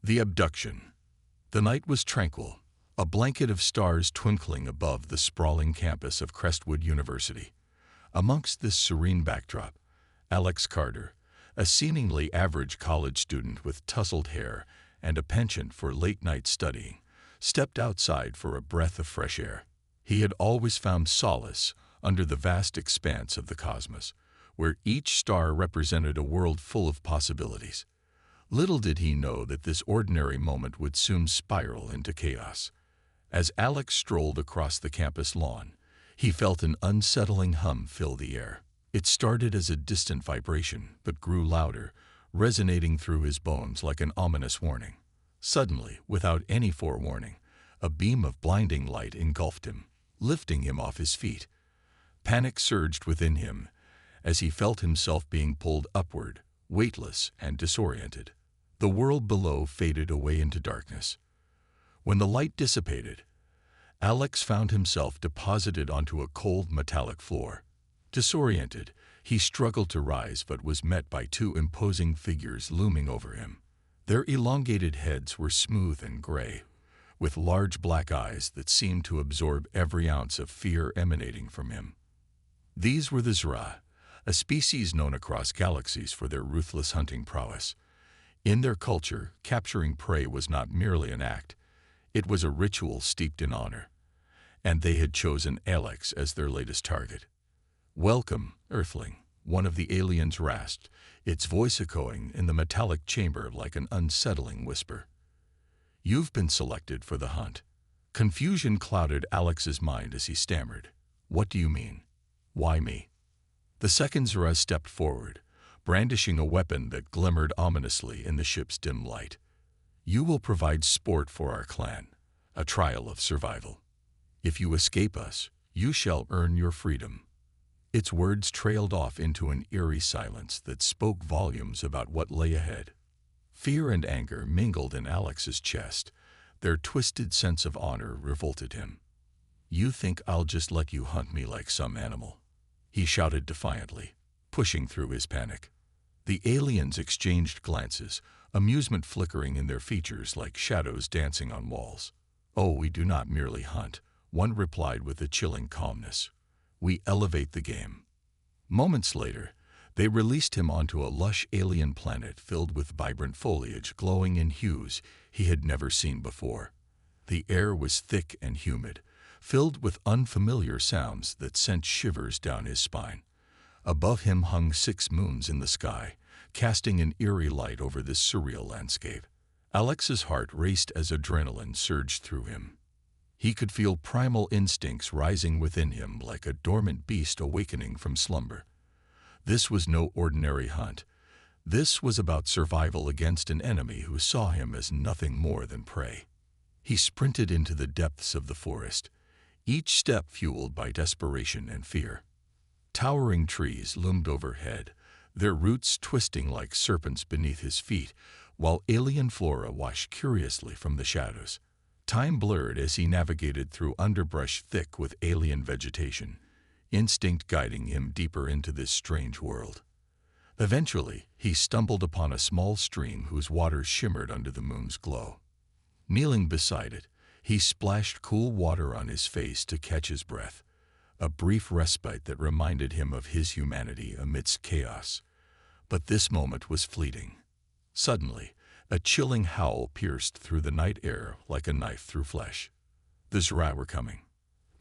The abduction. The night was tranquil, a blanket of stars twinkling above the sprawling campus of Crestwood University. Amongst this serene backdrop, Alex Carter, a seemingly average college student with tousled hair and a penchant for late-night studying, stepped outside for a breath of fresh air. He had always found solace under the vast expanse of the cosmos, where each star represented a world full of possibilities. Little did he know that this ordinary moment would soon spiral into chaos. As Alex strolled across the campus lawn, he felt an unsettling hum fill the air. It started as a distant vibration, but grew louder, resonating through his bones like an ominous warning. Suddenly, without any forewarning, a beam of blinding light engulfed him, lifting him off his feet. Panic surged within him as he felt himself being pulled upward, weightless and disoriented. The world below faded away into darkness. When the light dissipated, Alex found himself deposited onto a cold metallic floor. Disoriented, he struggled to rise but was met by two imposing figures looming over him. Their elongated heads were smooth and gray, with large black eyes that seemed to absorb every ounce of fear emanating from him. These were the Zra, a species known across galaxies for their ruthless hunting prowess. In their culture, capturing prey was not merely an act, it was a ritual steeped in honor, and they had chosen Alex as their latest target. "Welcome, Earthling," one of the aliens rasped, its voice echoing in the metallic chamber like an unsettling whisper. "You've been selected for the hunt." Confusion clouded Alex's mind as he stammered. "What do you mean? Why me?" The second Zra stepped forward, brandishing a weapon that glimmered ominously in the ship's dim light. "You will provide sport for our clan, a trial of survival. If you escape us, you shall earn your freedom." Its words trailed off into an eerie silence that spoke volumes about what lay ahead. Fear and anger mingled in Alex's chest. Their twisted sense of honor revolted him. "You think I'll just let you hunt me like some animal?" he shouted defiantly, pushing through his panic. The aliens exchanged glances, amusement flickering in their features like shadows dancing on walls. "Oh, we do not merely hunt," one replied with a chilling calmness. "We elevate the game." Moments later, they released him onto a lush alien planet filled with vibrant foliage glowing in hues he had never seen before. The air was thick and humid, filled with unfamiliar sounds that sent shivers down his spine. Above him hung 6 moons in the sky, casting an eerie light over this surreal landscape. Alex's heart raced as adrenaline surged through him. He could feel primal instincts rising within him like a dormant beast awakening from slumber. This was no ordinary hunt. This was about survival against an enemy who saw him as nothing more than prey. He sprinted into the depths of the forest, each step fueled by desperation and fear. Towering trees loomed overhead, their roots twisting like serpents beneath his feet, while alien flora watched curiously from the shadows. Time blurred as he navigated through underbrush thick with alien vegetation, instinct guiding him deeper into this strange world. Eventually, he stumbled upon a small stream whose waters shimmered under the moon's glow. Kneeling beside it, he splashed cool water on his face to catch his breath, a brief respite that reminded him of his humanity amidst chaos. But this moment was fleeting. Suddenly, a chilling howl pierced through the night air like a knife through flesh. The Zra were coming.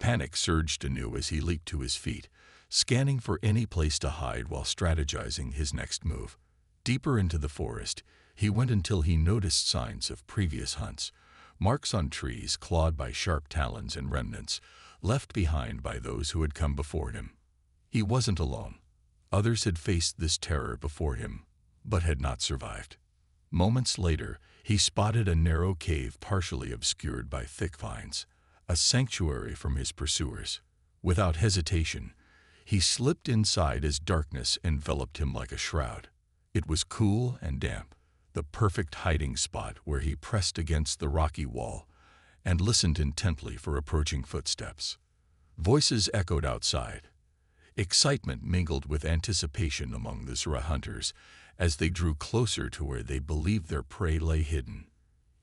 Panic surged anew as he leaped to his feet, scanning for any place to hide while strategizing his next move. Deeper into the forest, he went until he noticed signs of previous hunts, marks on trees clawed by sharp talons and remnants, left behind by those who had come before him. He wasn't alone. Others had faced this terror before him, but had not survived. Moments later, he spotted a narrow cave partially obscured by thick vines, a sanctuary from his pursuers. Without hesitation, he slipped inside as darkness enveloped him like a shroud. It was cool and damp, the perfect hiding spot where he pressed against the rocky wall and listened intently for approaching footsteps. Voices echoed outside. Excitement mingled with anticipation among the Zra hunters as they drew closer to where they believed their prey lay hidden.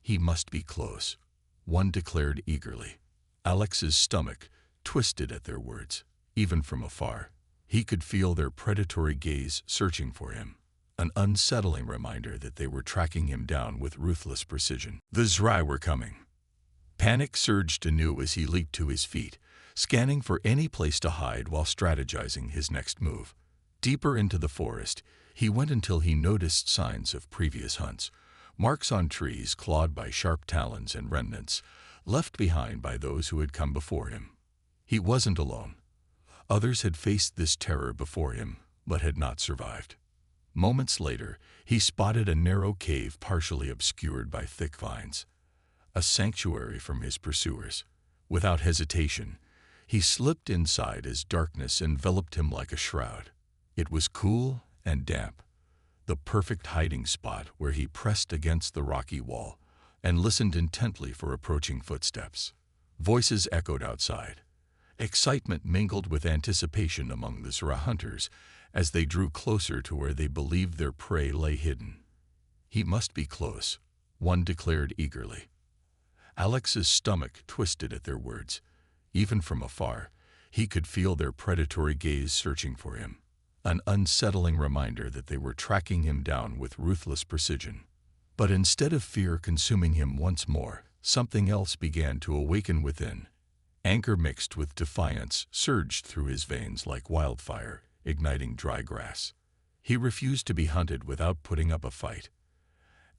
He must be close, one declared eagerly. Alex's stomach twisted at their words. Even from afar, he could feel their predatory gaze searching for him, an unsettling reminder that they were tracking him down with ruthless precision. The Zrai were coming. Panic surged anew as he leaped to his feet, scanning for any place to hide while strategizing his next move. Deeper into the forest, he went until he noticed signs of previous hunts, marks on trees clawed by sharp talons and remnants, left behind by those who had come before him. He wasn't alone. Others had faced this terror before him, but had not survived. Moments later, he spotted a narrow cave partially obscured by thick vines, a sanctuary from his pursuers. Without hesitation, he slipped inside as darkness enveloped him like a shroud. It was cool and damp, the perfect hiding spot where he pressed against the rocky wall and listened intently for approaching footsteps. Voices echoed outside. Excitement mingled with anticipation among the Zra hunters as they drew closer to where they believed their prey lay hidden. He must be close, one declared eagerly. Alex's stomach twisted at their words. Even from afar, he could feel their predatory gaze searching for him, an unsettling reminder that they were tracking him down with ruthless precision. But instead of fear consuming him once more, something else began to awaken within. Anger mixed with defiance surged through his veins like wildfire, igniting dry grass. He refused to be hunted without putting up a fight.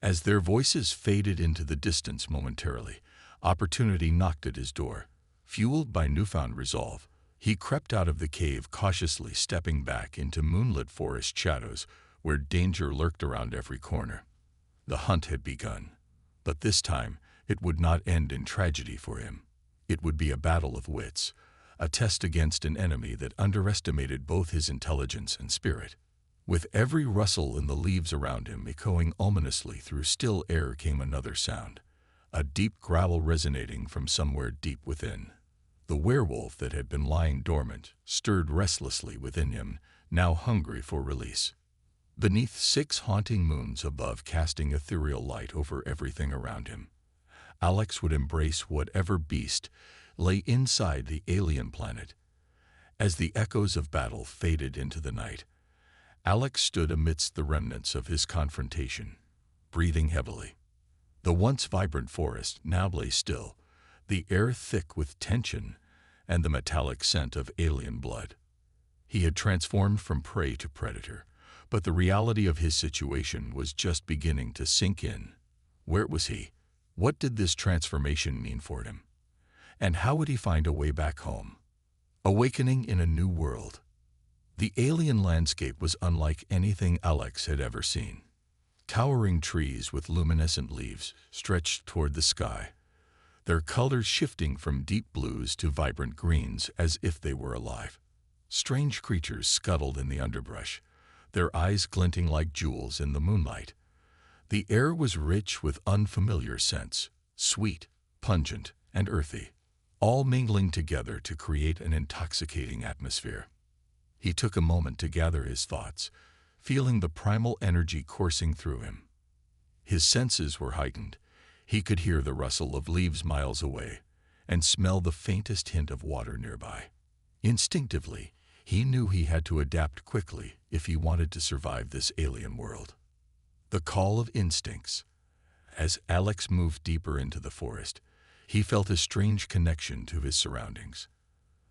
As their voices faded into the distance momentarily, opportunity knocked at his door. Fueled by newfound resolve, he crept out of the cave, cautiously stepping back into moonlit forest shadows where danger lurked around every corner. The hunt had begun, but this time it would not end in tragedy for him. It would be a battle of wits, a test against an enemy that underestimated both his intelligence and spirit. With every rustle in the leaves around him echoing ominously through still air came another sound, a deep growl resonating from somewhere deep within. The werewolf that had been lying dormant stirred restlessly within him, now hungry for release. Beneath 6 haunting moons above, casting ethereal light over everything around him, Alex would embrace whatever beast lay inside the alien planet. As the echoes of battle faded into the night, Alex stood amidst the remnants of his confrontation, breathing heavily. The once vibrant forest now lay still, the air thick with tension and the metallic scent of alien blood. He had transformed from prey to predator, but the reality of his situation was just beginning to sink in. Where was he? What did this transformation mean for him? And how would he find a way back home? Awakening in a new world. The alien landscape was unlike anything Alex had ever seen. Towering trees with luminescent leaves stretched toward the sky, their colors shifting from deep blues to vibrant greens as if they were alive. Strange creatures scuttled in the underbrush, their eyes glinting like jewels in the moonlight. The air was rich with unfamiliar scents, sweet, pungent, and earthy, all mingling together to create an intoxicating atmosphere. He took a moment to gather his thoughts, feeling the primal energy coursing through him. His senses were heightened. He could hear the rustle of leaves miles away and smell the faintest hint of water nearby. Instinctively, he knew he had to adapt quickly if he wanted to survive this alien world. The call of instincts. As Alex moved deeper into the forest, he felt a strange connection to his surroundings.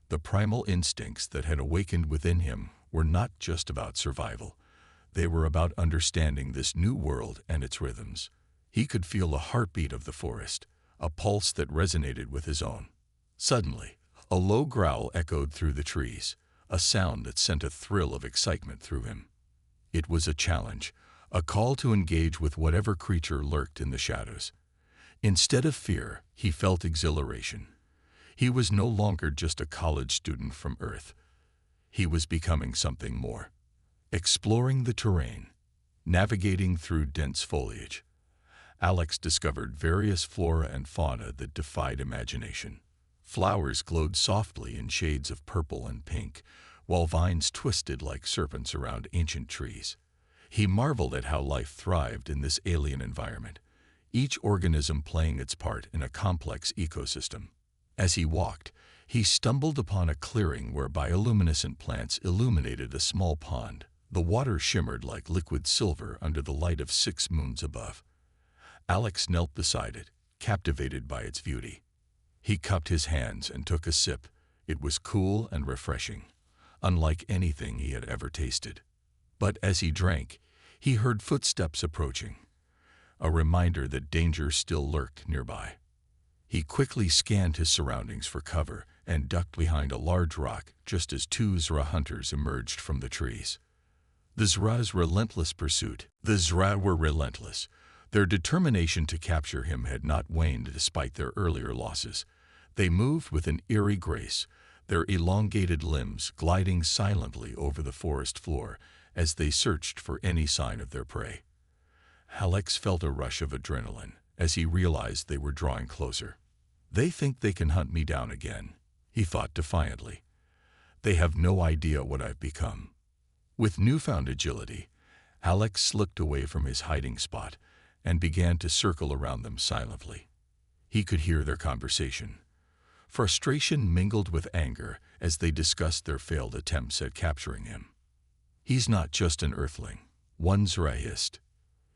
The primal instincts that had awakened within him were not just about survival. They were about understanding this new world and its rhythms. He could feel the heartbeat of the forest, a pulse that resonated with his own. Suddenly, a low growl echoed through the trees, a sound that sent a thrill of excitement through him. It was a challenge, a call to engage with whatever creature lurked in the shadows. Instead of fear, he felt exhilaration. He was no longer just a college student from Earth. He was becoming something more. Exploring the terrain, navigating through dense foliage, Alex discovered various flora and fauna that defied imagination. Flowers glowed softly in shades of purple and pink, while vines twisted like serpents around ancient trees. He marveled at how life thrived in this alien environment, each organism playing its part in a complex ecosystem. As he walked, he stumbled upon a clearing where bioluminescent plants illuminated a small pond. The water shimmered like liquid silver under the light of 6 moons above. Alex knelt beside it, captivated by its beauty. He cupped his hands and took a sip. It was cool and refreshing, unlike anything he had ever tasted. But as he drank, he heard footsteps approaching, a reminder that danger still lurked nearby. He quickly scanned his surroundings for cover and ducked behind a large rock just as 2 Zra hunters emerged from the trees. The Zra's relentless pursuit. The Zra were relentless. Their determination to capture him had not waned despite their earlier losses. They moved with an eerie grace, their elongated limbs gliding silently over the forest floor as they searched for any sign of their prey. Alex felt a rush of adrenaline as he realized they were drawing closer. "They think they can hunt me down again," he thought defiantly. "They have no idea what I've become." With newfound agility, Alex slipped away from his hiding spot and began to circle around them silently. He could hear their conversation. Frustration mingled with anger as they discussed their failed attempts at capturing him. "He's not just an earthling," one Zra hissed.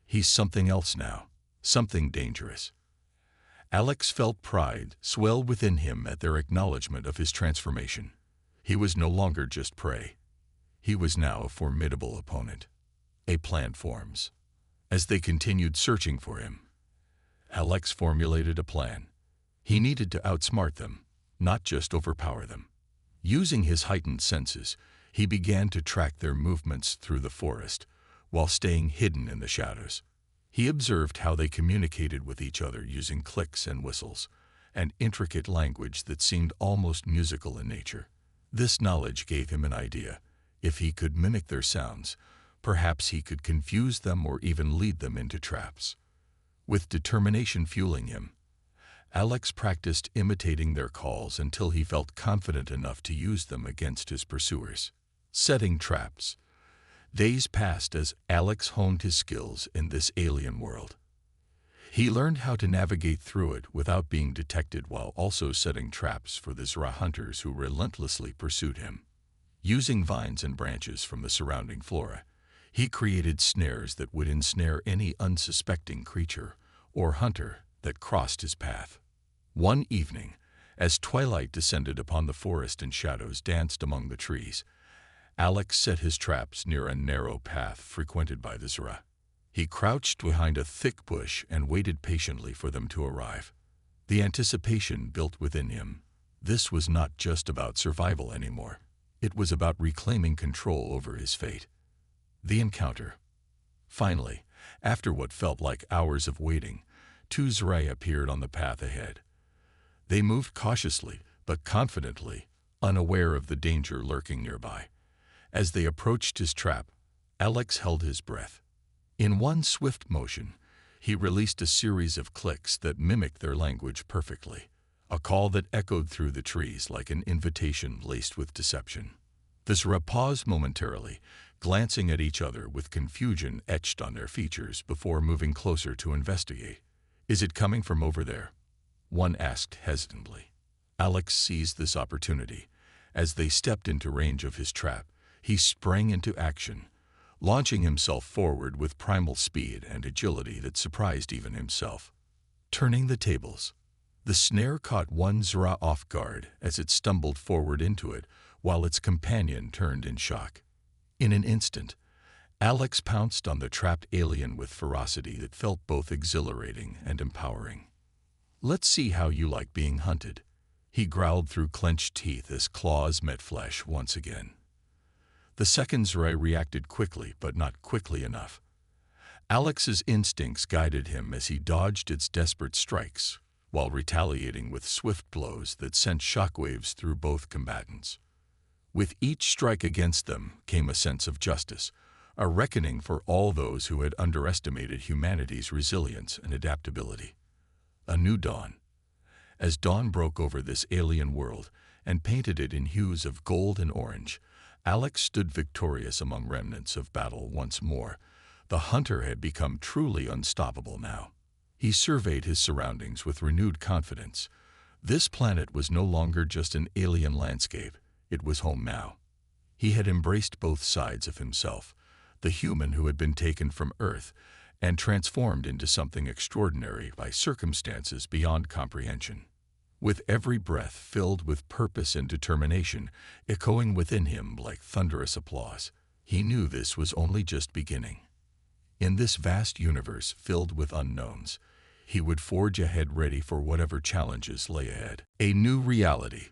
"He's something else now, something dangerous." Alex felt pride swell within him at their acknowledgement of his transformation. He was no longer just prey. He was now a formidable opponent. A plan forms. As they continued searching for him, Alex formulated a plan. He needed to outsmart them, not just overpower them. Using his heightened senses, he began to track their movements through the forest, while staying hidden in the shadows. He observed how they communicated with each other using clicks and whistles, an intricate language that seemed almost musical in nature. This knowledge gave him an idea. If he could mimic their sounds, perhaps he could confuse them or even lead them into traps. With determination fueling him, Alex practiced imitating their calls until he felt confident enough to use them against his pursuers. Setting traps. Days passed as Alex honed his skills in this alien world. He learned how to navigate through it without being detected while also setting traps for the Zra hunters who relentlessly pursued him. Using vines and branches from the surrounding flora, he created snares that would ensnare any unsuspecting creature or hunter that crossed his path. One evening, as twilight descended upon the forest and shadows danced among the trees, Alex set his traps near a narrow path frequented by the Zra. He crouched behind a thick bush and waited patiently for them to arrive. The anticipation built within him. This was not just about survival anymore. It was about reclaiming control over his fate. The encounter. Finally, after what felt like hours of waiting, 2 Zra appeared on the path ahead. They moved cautiously but confidently, unaware of the danger lurking nearby. As they approached his trap, Alex held his breath. In one swift motion, he released a series of clicks that mimicked their language perfectly, a call that echoed through the trees like an invitation laced with deception. The Zra paused momentarily, glancing at each other with confusion etched on their features before moving closer to investigate. "Is it coming from over there?" one asked hesitantly. Alex seized this opportunity. As they stepped into range of his trap, he sprang into action, launching himself forward with primal speed and agility that surprised even himself. Turning the tables, the snare caught one Zra off guard as it stumbled forward into it, while its companion turned in shock. In an instant, Alex pounced on the trapped alien with ferocity that felt both exhilarating and empowering. "Let's see how you like being hunted," he growled through clenched teeth as claws met flesh once again. The second Zra reacted quickly, but not quickly enough. Alex's instincts guided him as he dodged its desperate strikes, while retaliating with swift blows that sent shockwaves through both combatants. With each strike against them came a sense of justice, a reckoning for all those who had underestimated humanity's resilience and adaptability. A new dawn. As dawn broke over this alien world and painted it in hues of gold and orange, Alex stood victorious among remnants of battle once more. The hunter had become truly unstoppable now. He surveyed his surroundings with renewed confidence. This planet was no longer just an alien landscape, it was home now. He had embraced both sides of himself, the human who had been taken from Earth and transformed into something extraordinary by circumstances beyond comprehension. With every breath filled with purpose and determination, echoing within him like thunderous applause, he knew this was only just beginning. In this vast universe filled with unknowns, he would forge ahead ready for whatever challenges lay ahead. A new reality.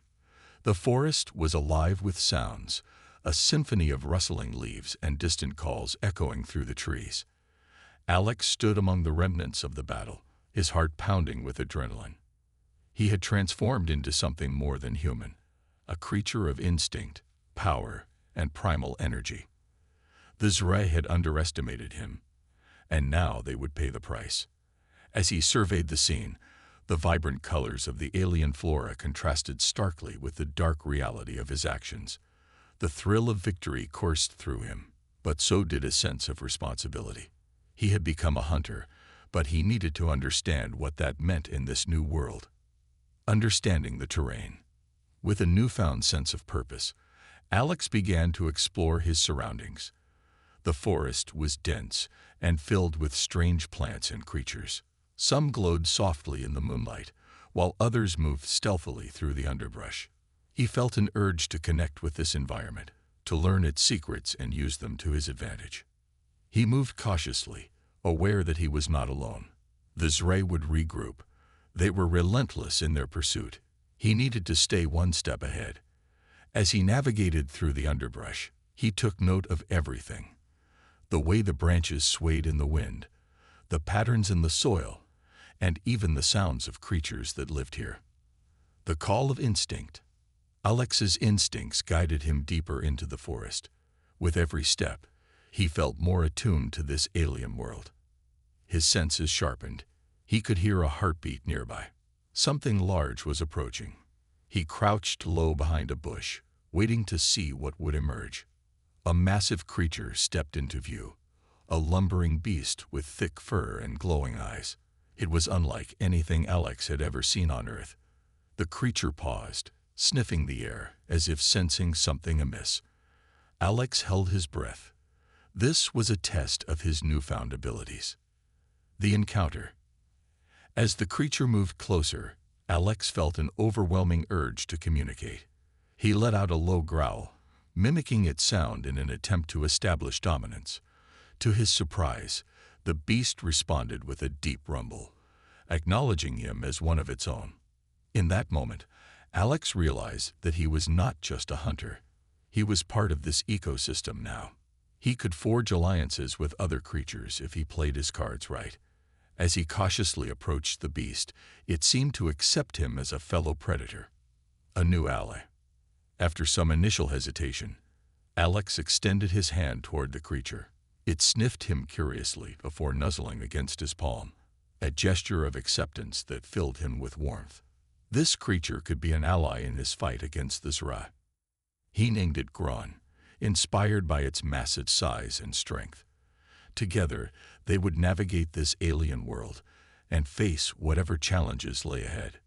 The forest was alive with sounds, a symphony of rustling leaves and distant calls echoing through the trees. Alex stood among the remnants of the battle, his heart pounding with adrenaline. He had transformed into something more than human, a creature of instinct, power, and primal energy. The Z'Rai had underestimated him, and now they would pay the price. As he surveyed the scene, the vibrant colors of the alien flora contrasted starkly with the dark reality of his actions. The thrill of victory coursed through him, but so did a sense of responsibility. He had become a hunter, but he needed to understand what that meant in this new world. Understanding the terrain. With a newfound sense of purpose, Alex began to explore his surroundings. The forest was dense and filled with strange plants and creatures. Some glowed softly in the moonlight, while others moved stealthily through the underbrush. He felt an urge to connect with this environment, to learn its secrets and use them to his advantage. He moved cautiously, aware that he was not alone. The Z'Rai would regroup. They were relentless in their pursuit. He needed to stay one step ahead. As he navigated through the underbrush, he took note of everything. The way the branches swayed in the wind, the patterns in the soil, and even the sounds of creatures that lived here. The call of instinct. Alex's instincts guided him deeper into the forest. With every step, he felt more attuned to this alien world. His senses sharpened. He could hear a heartbeat nearby. Something large was approaching. He crouched low behind a bush, waiting to see what would emerge. A massive creature stepped into view, a lumbering beast with thick fur and glowing eyes. It was unlike anything Alex had ever seen on Earth. The creature paused, sniffing the air as if sensing something amiss. Alex held his breath. This was a test of his newfound abilities. The encounter. As the creature moved closer, Alex felt an overwhelming urge to communicate. He let out a low growl, mimicking its sound in an attempt to establish dominance. To his surprise, the beast responded with a deep rumble, acknowledging him as one of its own. In that moment, Alex realized that he was not just a hunter. He was part of this ecosystem now. He could forge alliances with other creatures if he played his cards right. As he cautiously approached the beast, it seemed to accept him as a fellow predator, a new ally. After some initial hesitation, Alex extended his hand toward the creature. It sniffed him curiously before nuzzling against his palm, a gesture of acceptance that filled him with warmth. This creature could be an ally in his fight against the Z'Rai. He named it Gron, inspired by its massive size and strength. Together, they would navigate this alien world and face whatever challenges lay ahead.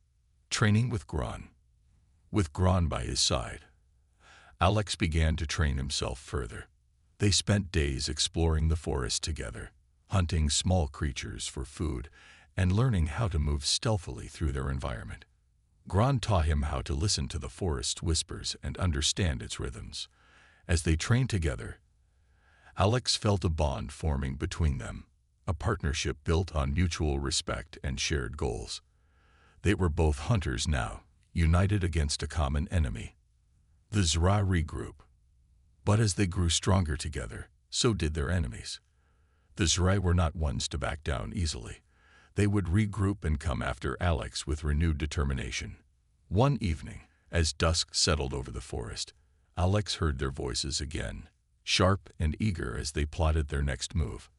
Training with Gron. With Gron by his side, Alex began to train himself further. They spent days exploring the forest together, hunting small creatures for food and learning how to move stealthily through their environment. Gron taught him how to listen to the forest's whispers and understand its rhythms. As they trained together, Alex felt a bond forming between them, a partnership built on mutual respect and shared goals. They were both hunters now, united against a common enemy. The Z'Rai regroup. But as they grew stronger together, so did their enemies. The Z'Rai were not ones to back down easily. They would regroup and come after Alex with renewed determination. One evening, as dusk settled over the forest, Alex heard their voices again, sharp and eager as they plotted their next move.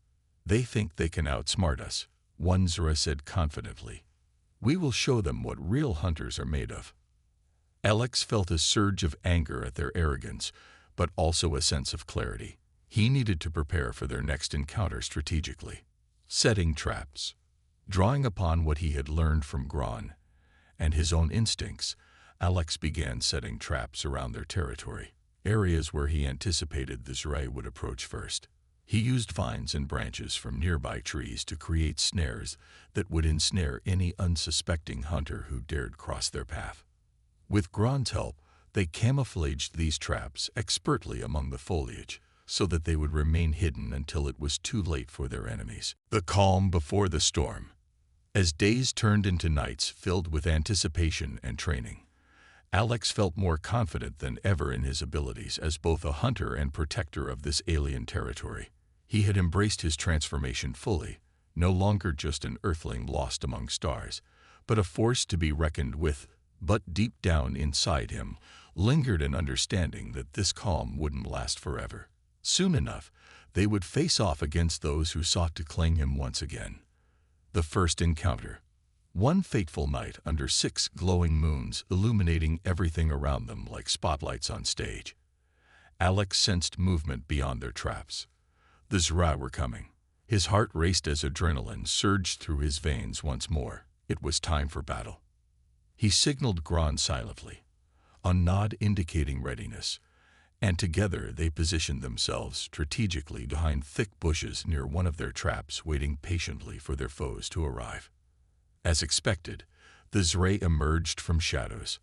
"They think they can outsmart us," one Z'Rai said confidently. "We will show them what real hunters are made of." Alex felt a surge of anger at their arrogance, but also a sense of clarity. He needed to prepare for their next encounter strategically. Setting traps. Drawing upon what he had learned from Gron and his own instincts, Alex began setting traps around their territory, areas where he anticipated the Zray would approach first. He used vines and branches from nearby trees to create snares that would ensnare any unsuspecting hunter who dared cross their path. With Gron's help, they camouflaged these traps expertly among the foliage, so that they would remain hidden until it was too late for their enemies. The calm before the storm. As days turned into nights filled with anticipation and training, Alex felt more confident than ever in his abilities as both a hunter and protector of this alien territory. He had embraced his transformation fully, no longer just an earthling lost among stars, but a force to be reckoned with. But deep down inside him lingered an understanding that this calm wouldn't last forever. Soon enough, they would face off against those who sought to claim him once again. The first encounter. One fateful night under 6 glowing moons illuminating everything around them like spotlights on stage, Alex sensed movement beyond their traps. The Zra were coming. His heart raced as adrenaline surged through his veins once more. It was time for battle. He signaled Gron silently, a nod indicating readiness, and together they positioned themselves strategically behind thick bushes near one of their traps, waiting patiently for their foes to arrive. As expected, the Zray emerged from shadows,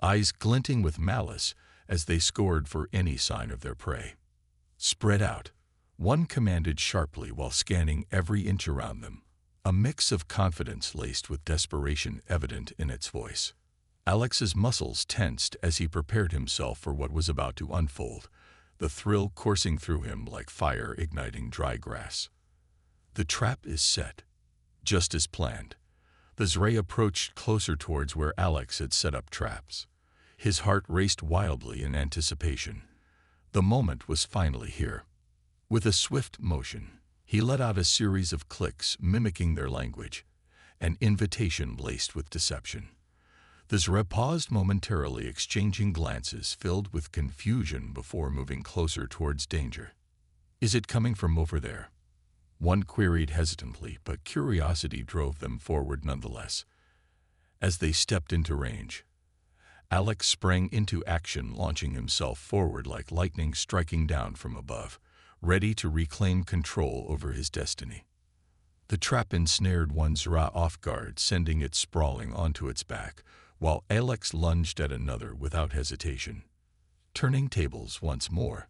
eyes glinting with malice as they scored for any sign of their prey. Spread out, one commanded sharply while scanning every inch around them, a mix of confidence laced with desperation evident in its voice. Alex's muscles tensed as he prepared himself for what was about to unfold, the thrill coursing through him like fire igniting dry grass. The trap is set, just as planned. The Zray approached closer towards where Alex had set up traps. His heart raced wildly in anticipation. The moment was finally here. With a swift motion, he let out a series of clicks mimicking their language, an invitation laced with deception. The Zray paused momentarily, exchanging glances filled with confusion before moving closer towards danger. "Is it coming from over there?" one queried hesitantly, but curiosity drove them forward nonetheless. As they stepped into range, Alex sprang into action, launching himself forward like lightning striking down from above, ready to reclaim control over his destiny. The trap ensnared one Zra off guard, sending it sprawling onto its back, while Alex lunged at another without hesitation, turning tables once more.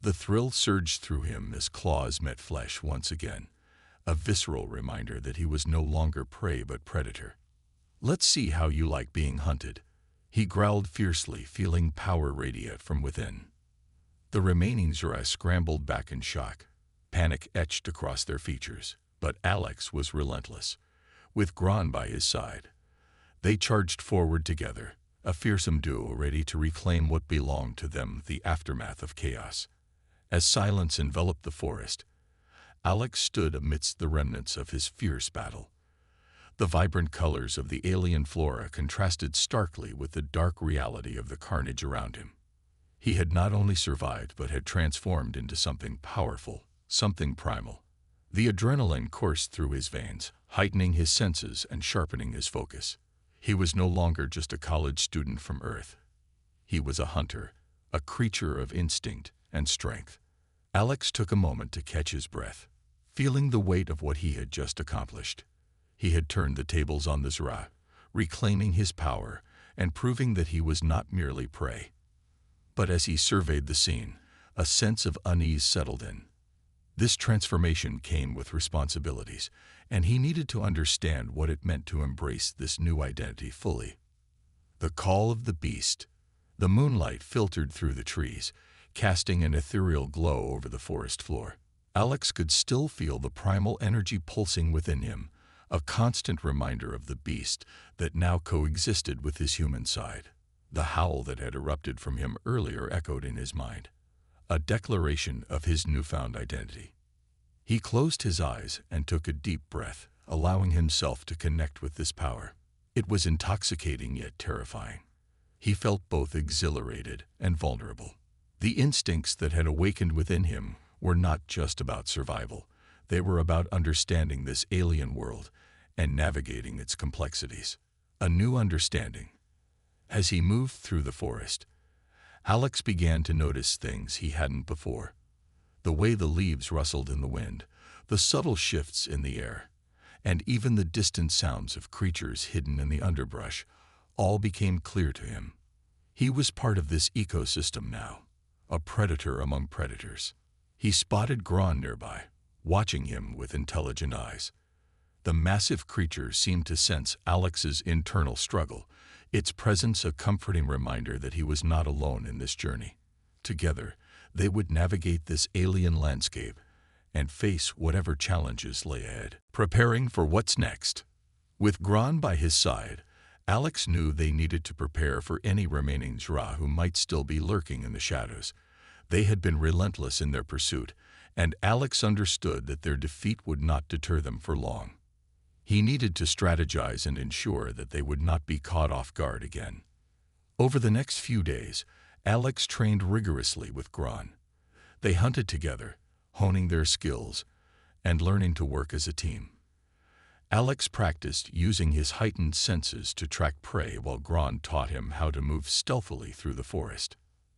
The thrill surged through him as claws met flesh once again, a visceral reminder that he was no longer prey but predator. "Let's see how you like being hunted," he growled fiercely, feeling power radiate from within. The remaining Zra scrambled back in shock, panic etched across their features, but Alex was relentless. With Gron by his side, they charged forward together, a fearsome duo ready to reclaim what belonged to them, the aftermath of chaos. As silence enveloped the forest, Alex stood amidst the remnants of his fierce battle. The vibrant colors of the alien flora contrasted starkly with the dark reality of the carnage around him. He had not only survived but had transformed into something powerful, something primal. The adrenaline coursed through his veins, heightening his senses and sharpening his focus. He was no longer just a college student from Earth. He was a hunter, a creature of instinct and strength. Alex took a moment to catch his breath, feeling the weight of what he had just accomplished. He had turned the tables on the Zra, reclaiming his power and proving that he was not merely prey. But as he surveyed the scene, a sense of unease settled in. This transformation came with responsibilities, and he needed to understand what it meant to embrace this new identity fully. The call of the beast. The moonlight filtered through the trees, casting an ethereal glow over the forest floor. Alex could still feel the primal energy pulsing within him, a constant reminder of the beast that now coexisted with his human side. The howl that had erupted from him earlier echoed in his mind, a declaration of his newfound identity. He closed his eyes and took a deep breath, allowing himself to connect with this power. It was intoxicating yet terrifying. He felt both exhilarated and vulnerable. The instincts that had awakened within him were not just about survival. They were about understanding this alien world and navigating its complexities. A new understanding. As he moved through the forest, Alex began to notice things he hadn't before. The way the leaves rustled in the wind, the subtle shifts in the air, and even the distant sounds of creatures hidden in the underbrush all became clear to him. He was part of this ecosystem now, a predator among predators. He spotted Gron nearby, watching him with intelligent eyes. The massive creature seemed to sense Alex's internal struggle, its presence a comforting reminder that he was not alone in this journey. Together, they would navigate this alien landscape and face whatever challenges lay ahead, preparing for what's next. With Gron by his side, Alex knew they needed to prepare for any remaining Zra who might still be lurking in the shadows. They had been relentless in their pursuit, and Alex understood that their defeat would not deter them for long. He needed to strategize and ensure that they would not be caught off guard again. Over the next few days, Alex trained rigorously with Gron. They hunted together, honing their skills and learning to work as a team. Alex practiced using his heightened senses to track prey while Gron taught him how to move stealthily through the forest.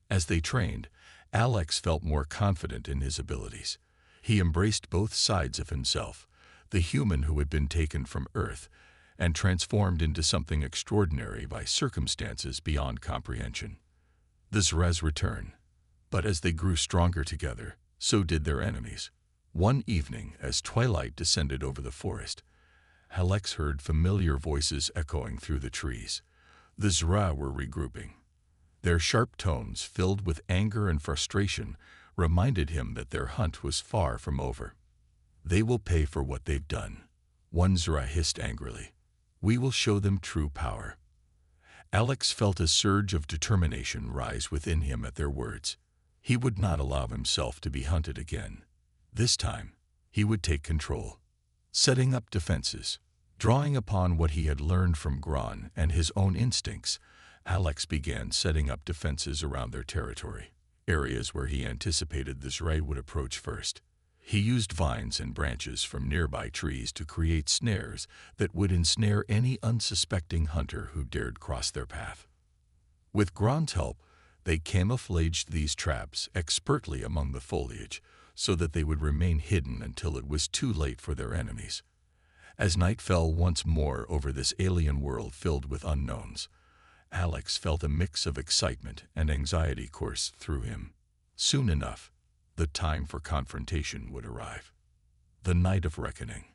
As they trained, Alex felt more confident in his abilities. He embraced both sides of himself, the human who had been taken from Earth and transformed into something extraordinary by circumstances beyond comprehension. The Zra's return, but as they grew stronger together, so did their enemies. One evening, as twilight descended over the forest, Alex heard familiar voices echoing through the trees. The Zra were regrouping. Their sharp tones, filled with anger and frustration, reminded him that their hunt was far from over. "They will pay for what they've done," one Zra hissed angrily. "We will show them true power." Alex felt a surge of determination rise within him at their words. He would not allow himself to be hunted again. This time, he would take control. Setting up defenses, drawing upon what he had learned from Gron and his own instincts, Alex began setting up defenses around their territory, areas where he anticipated the Zra would approach first. He used vines and branches from nearby trees to create snares that would ensnare any unsuspecting hunter who dared cross their path. With Gron's help, they camouflaged these traps expertly among the foliage so that they would remain hidden until it was too late for their enemies. As night fell once more over this alien world filled with unknowns, Alex felt a mix of excitement and anxiety course through him. Soon enough, the time for confrontation would arrive. The night of reckoning.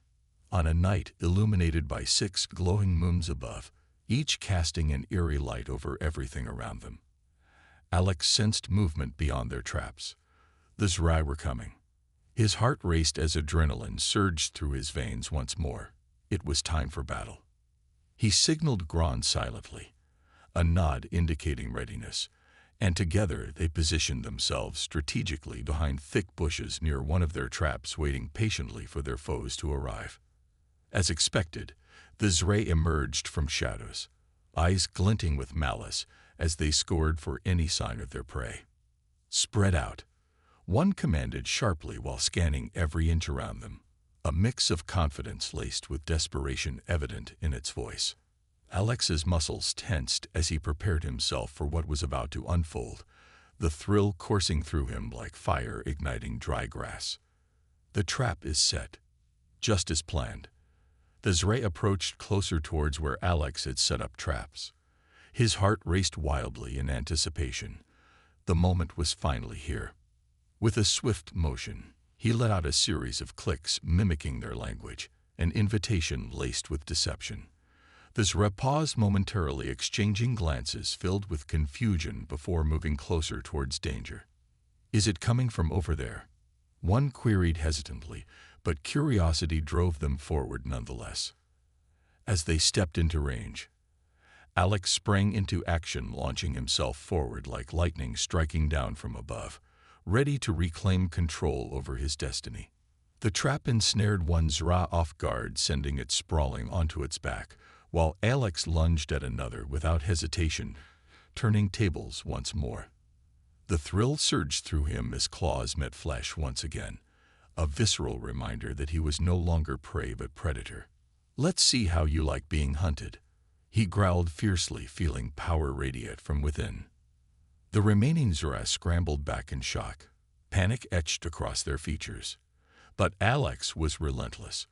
On a night illuminated by 6 glowing moons above, each casting an eerie light over everything around them, Alex sensed movement beyond their traps. The Zra were coming. His heart raced as adrenaline surged through his veins once more. It was time for battle. He signaled Gron silently, a nod indicating readiness, and together they positioned themselves strategically behind thick bushes near one of their traps, waiting patiently for their foes to arrive. As expected, the Zra emerged from shadows, eyes glinting with malice as they scored for any sign of their prey. "Spread out," one commanded sharply while scanning every inch around them, a mix of confidence laced with desperation evident in its voice. Alex's muscles tensed as he prepared himself for what was about to unfold, the thrill coursing through him like fire igniting dry grass. The trap is set, just as planned. The Zra approached closer towards where Alex had set up traps. His heart raced wildly in anticipation. The moment was finally here. With a swift motion, he let out a series of clicks mimicking their language, an invitation laced with deception. The Zra paused momentarily, exchanging glances filled with confusion before moving closer towards danger. "Is it coming from over there?" one queried hesitantly, but curiosity drove them forward nonetheless. As they stepped into range, Alex sprang into action, launching himself forward like lightning striking down from above, ready to reclaim control over his destiny. The trap ensnared one Zra off guard, sending it sprawling onto its back, while Alex lunged at another without hesitation, turning tables once more. The thrill surged through him as claws met flesh once again, a visceral reminder that he was no longer prey but predator. Let's see how you like being hunted, he growled fiercely, feeling power radiate from within. The remaining Zora scrambled back in shock, panic etched across their features. But Alex was relentless.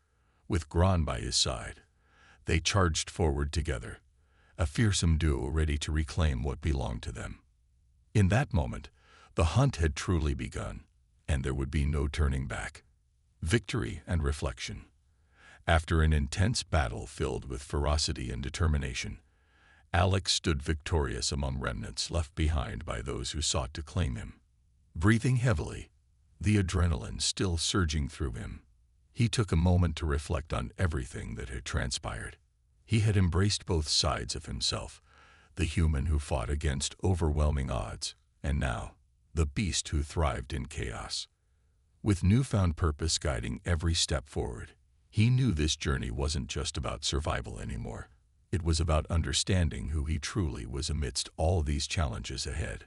With Gron by his side, they charged forward together, a fearsome duo ready to reclaim what belonged to them. In that moment, the hunt had truly begun, and there would be no turning back. Victory and reflection. After an intense battle filled with ferocity and determination, Alex stood victorious among remnants left behind by those who sought to claim him. Breathing heavily, the adrenaline still surging through him, he took a moment to reflect on everything that had transpired. He had embraced both sides of himself, the human who fought against overwhelming odds, and now, the beast who thrived in chaos. With newfound purpose guiding every step forward, he knew this journey wasn't just about survival anymore. It was about understanding who he truly was amidst all these challenges ahead.